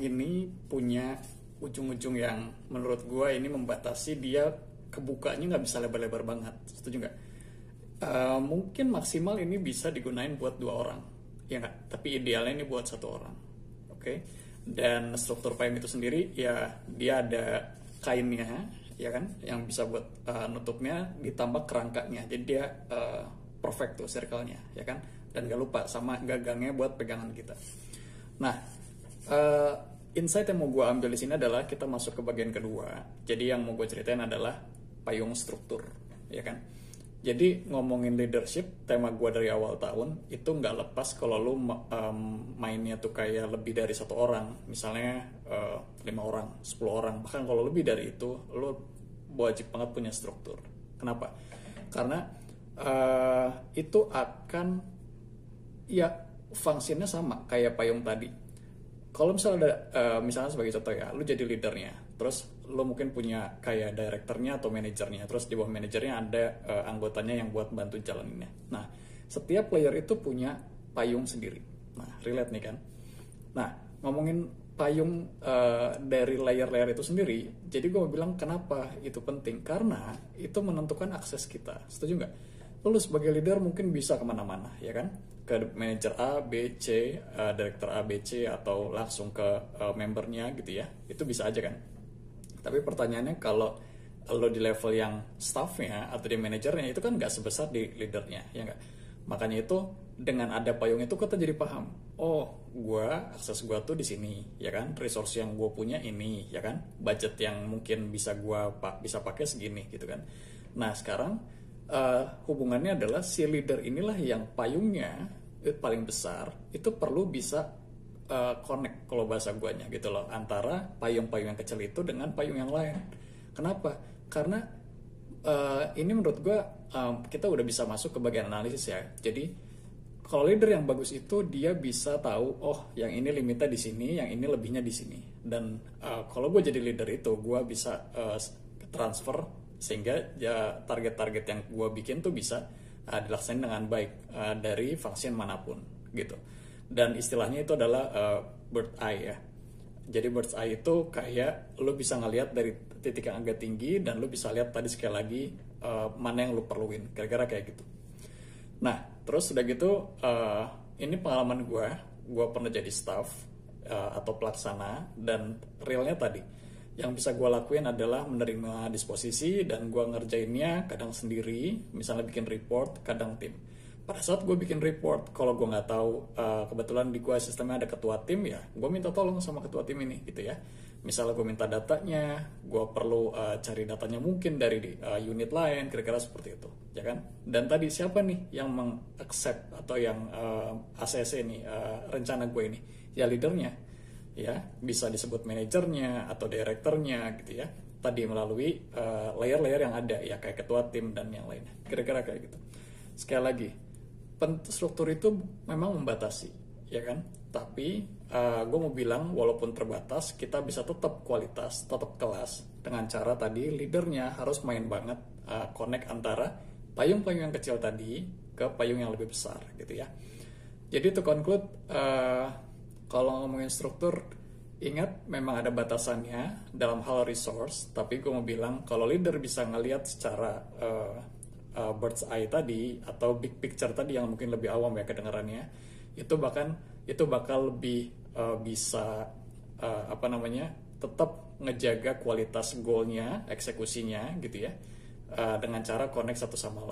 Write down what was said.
ini punya ujung-ujung yang menurut gue ini membatasi dia kebukanya nggak bisa lebar-lebar banget. Setuju nggak? Mungkin maksimal ini bisa digunain buat 2 orang, ya nggak? Tapi idealnya ini buat 1 orang, oke? Dan struktur payung itu sendiri ya dia ada kainnya, ya kan? Yang bisa buat nutupnya ditambah kerangkanya, jadi dia perfect tuh circle-nya, ya kan? Dan gak lupa sama gagangnya buat pegangan kita. Nah, insight yang mau gue ambil di sini adalah kita masuk ke bagian kedua. Jadi yang mau gue ceritain adalah payung struktur, ya kan? Jadi ngomongin leadership, tema gue dari awal tahun itu nggak lepas kalau lu mainnya tuh kayak lebih dari 1 orang, misalnya 5 orang, 10 orang, bahkan kalau lebih dari itu, lu wajib banget punya struktur. Kenapa? Karena itu akan ya fungsinya sama kayak payung tadi. Kalau misalnya ada, misalnya sebagai contoh ya, lu jadi leadernya, terus lu mungkin punya kayak direkturnya atau manajernya, terus di bawah manajernya ada anggotanya yang buat bantu jalaninnya. Nah, setiap player itu punya payung sendiri. Nah, relate nih kan. Nah, ngomongin payung dari layer-layer itu sendiri, jadi gue mau bilang kenapa itu penting, karena itu menentukan akses kita. Setuju nggak? Lu sebagai leader mungkin bisa kemana-mana, ya kan? Ke manajer A, B, C, direktur A, B, C, atau langsung ke membernya gitu ya. Itu bisa aja kan. Tapi pertanyaannya kalau lo di level yang staffnya atau di manajernya itu kan nggak sebesar di leadernya, ya nggak? Makanya itu dengan ada payung itu kita jadi paham. Oh, akses gue tuh di sini, ya kan? Resource yang gue punya ini, ya kan? Budget yang mungkin bisa bisa pakai segini gitu kan. Nah, sekarang hubungannya adalah si leader inilah yang payungnya paling besar itu perlu bisa connect kalau bahasa guanya gitu loh, antara payung-payung yang kecil itu dengan payung yang lain. Kenapa? Karena ini menurut gue kita udah bisa masuk ke bagian analisis ya. Jadi kalau leader yang bagus itu dia bisa tahu, oh yang ini limitnya di sini, yang ini lebihnya di sini. Dan kalau gue jadi leader itu gue bisa transfer sehingga ya target-target yang gue bikin tuh bisa dilaksanakan dengan baik dari function manapun gitu. Dan istilahnya itu adalah bird eye ya. Jadi bird eye itu kayak lo bisa ngelihat dari titik yang agak tinggi dan lo bisa lihat tadi sekali lagi mana yang lo perluin, kira-kira kayak gitu. Nah, terus udah gitu ini pengalaman gue pernah jadi staff atau pelaksana, dan realnya tadi yang bisa gue lakuin adalah menerima disposisi dan gue ngerjainnya kadang sendiri, misalnya bikin report, kadang tim. Pada saat gue bikin report, kalau gue nggak tahu, kebetulan di gue sistemnya ada ketua tim ya, gue minta tolong sama ketua tim ini gitu ya. Misalnya gue minta datanya, gue perlu cari datanya mungkin dari unit lain, kira-kira seperti itu, ya kan? Dan tadi siapa nih yang mengaccept atau yang ACC nih rencana gue ini? Ya leadernya. Ya, bisa disebut manajernya atau direkturnya gitu ya. Tadi melalui layer-layer yang ada ya, kayak ketua tim dan yang lainnya. Kira-kira kayak gitu. Sekali lagi, struktur itu memang membatasi, ya kan? Tapi gue mau bilang walaupun terbatas, kita bisa tetap kualitas, tetap kelas dengan cara tadi leadernya harus main banget connect antara payung-payung yang kecil tadi ke payung yang lebih besar gitu ya. Jadi to conclude, kalau ngomongin struktur, ingat memang ada batasannya dalam hal resource, tapi gue mau bilang kalau leader bisa ngelihat secara bird's eye tadi atau big picture tadi yang mungkin lebih awam ya kedengarannya, itu bakal lebih bisa tetap ngejaga kualitas goalnya, eksekusinya gitu ya, dengan cara connect satu sama lain.